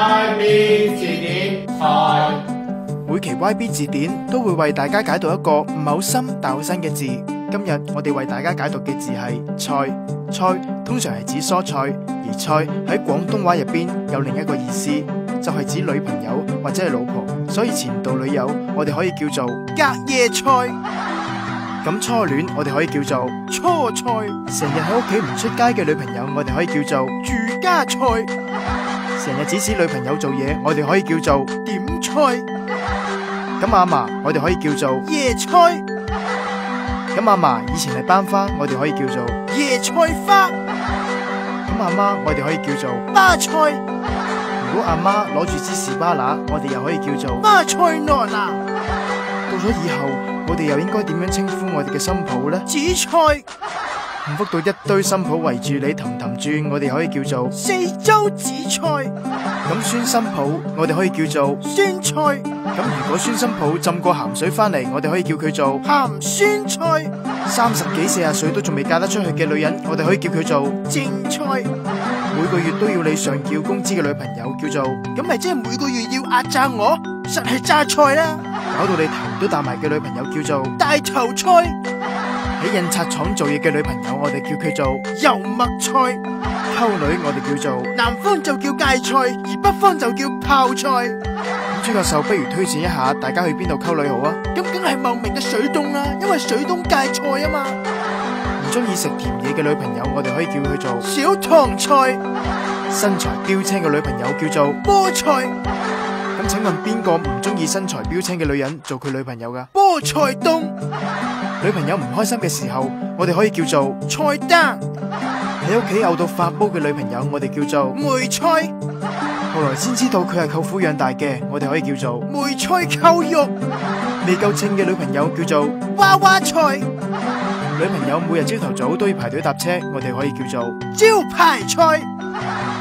YB 字典菜。每期 YB 字典都會為大家解讀一個唔係好深但好新嘅字。今日我哋為大家解讀嘅字係菜。菜通常係指蔬菜，而菜喺廣東話入邊有另一個意思，就係指女朋友或者係老婆。所以前度女友我哋可以叫做隔夜菜。咁初戀我哋可以叫做初菜。成日喺屋企唔出街嘅女朋友我哋可以叫做住家菜。成日指使女朋友做嘢我哋可以叫做點菜。咁阿嫲我哋可以叫做椰菜。咁阿嫲以前係班花我哋可以叫做椰菜花。咁阿媽我哋可以叫做巴菜。如果阿媽攞住支士巴拿我哋又可以叫做巴菜羅拿。到咗以後我哋又應該點樣稱呼我哋嘅新抱呢？紫菜。幸福到一堆新抱圍住你氹氹轉我哋可以叫做四洲紫菜。咁孫新抱我哋可以叫做酸菜。咁如果孫新抱浸過鹹水翻嚟我哋可以叫佢做鹹酸菜。30幾40歲都仲未嫁得出去嘅女人我哋可以叫佢做正菜。每個月都要你上繳工資嘅女朋友叫做咁咪即係每個月要壓榨我，實係榨菜啦。搞到你頭都大埋嘅女朋友叫做大頭菜。喺印刷廠做嘢嘅女朋友我哋叫佢做油麥菜。溝女我哋叫做南方就叫芥菜，而北方就叫泡菜。咁朱教授不如推薦一下大家去邊度溝女好啊？咁梗係茂名嘅水東啦，因為水東芥菜啊嘛。唔中意食甜嘢嘅女朋友我哋可以叫佢做小棠菜。身材標青嘅女朋友叫做菠菜。咁請問邊個唔中意身材標青嘅女人做佢女朋友噶？菠菜冬。女朋友唔開心嘅時候我哋可以叫做菜單。喺屋企嘔到發煲嘅女朋友我哋叫做梅菜。後來先知道佢係舅父養大嘅我哋可以叫做梅菜扣肉。未夠稱嘅女朋友叫做娃娃菜。女朋友每日朝頭早都要排隊搭車我哋可以叫做招牌菜。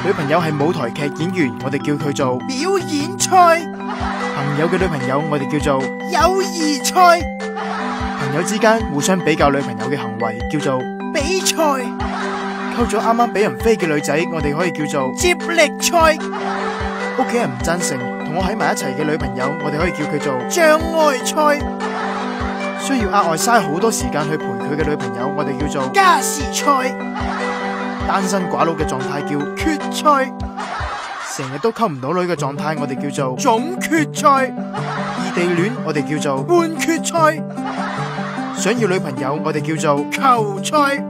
女朋友係舞台劇演員我哋叫佢做表演菜。朋友嘅女朋友我哋叫做友誼菜。朋友之間互相比較女朋友嘅行為叫做比賽。溝咗啱啱俾人飛嘅女仔我哋可以叫做接力賽。屋企人唔贊成同我喺埋一齊嘅女朋友我哋可以叫佢做障礙賽。需要額外嘥好多時間去陪佢嘅女朋友我哋叫做加時賽。單身寡佬嘅狀態叫決賽。成日都溝唔到女嘅狀態我哋叫做總決賽。異地戀我哋叫做半決賽。想要女朋友我哋叫做球賽。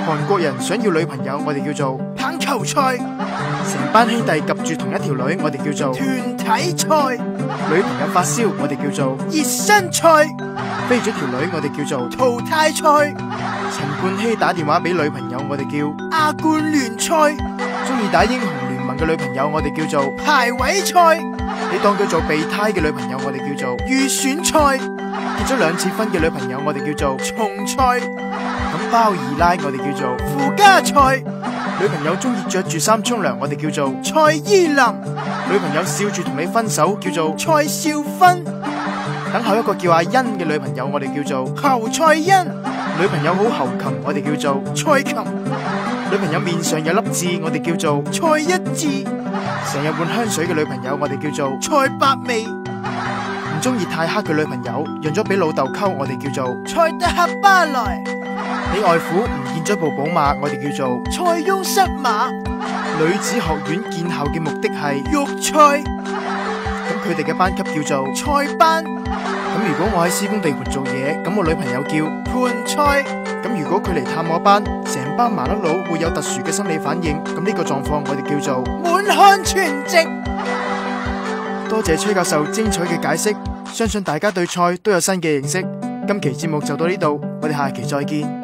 韓國人想要女朋友我哋叫做棒球賽。成班兄弟夾住同一條女我哋叫做團體賽。女朋友發燒我哋叫做熱身賽。飛咗條女我哋叫做淘汰賽。陳冠希打電話俾女朋友我哋叫亞冠聯賽。中意打英雄聯盟嘅女朋友我哋叫做排位賽。你當佢做備胎嘅女朋友我哋叫做預選賽。結咗2次婚嘅女朋友我哋叫做重賽。咁包二奶我哋叫做附加賽。女朋友中意着住衫沖涼我哋叫做蔡依林。女朋友笑住同你分手叫做蔡少芬。等候一個叫阿欣嘅女朋友我哋叫做侯賽欣。女朋友好喉擒我哋叫做蔡琴。女朋友面上有粒痣我哋叫做蔡一智。成日換香水嘅女朋友我哋叫做蔡百味。唔中意太黑嘅女朋友讓咗俾老豆溝我哋叫做蔡德克巴萊。你外父唔見咗部寶馬我哋叫做塞翁失馬。女子學院建校嘅目的係育才。咁佢哋嘅班級叫做菜班。咁如果我喺施工地盤做嘢咁我女朋友叫盤菜。咁如果佢嚟探我班成班麻甩佬會有特殊嘅心理反應，咁呢個狀況我哋叫做滿漢全席。多謝崔教授精彩嘅解釋，相信大家對菜都有新嘅認識。今期節目就到呢度，我哋下期再見。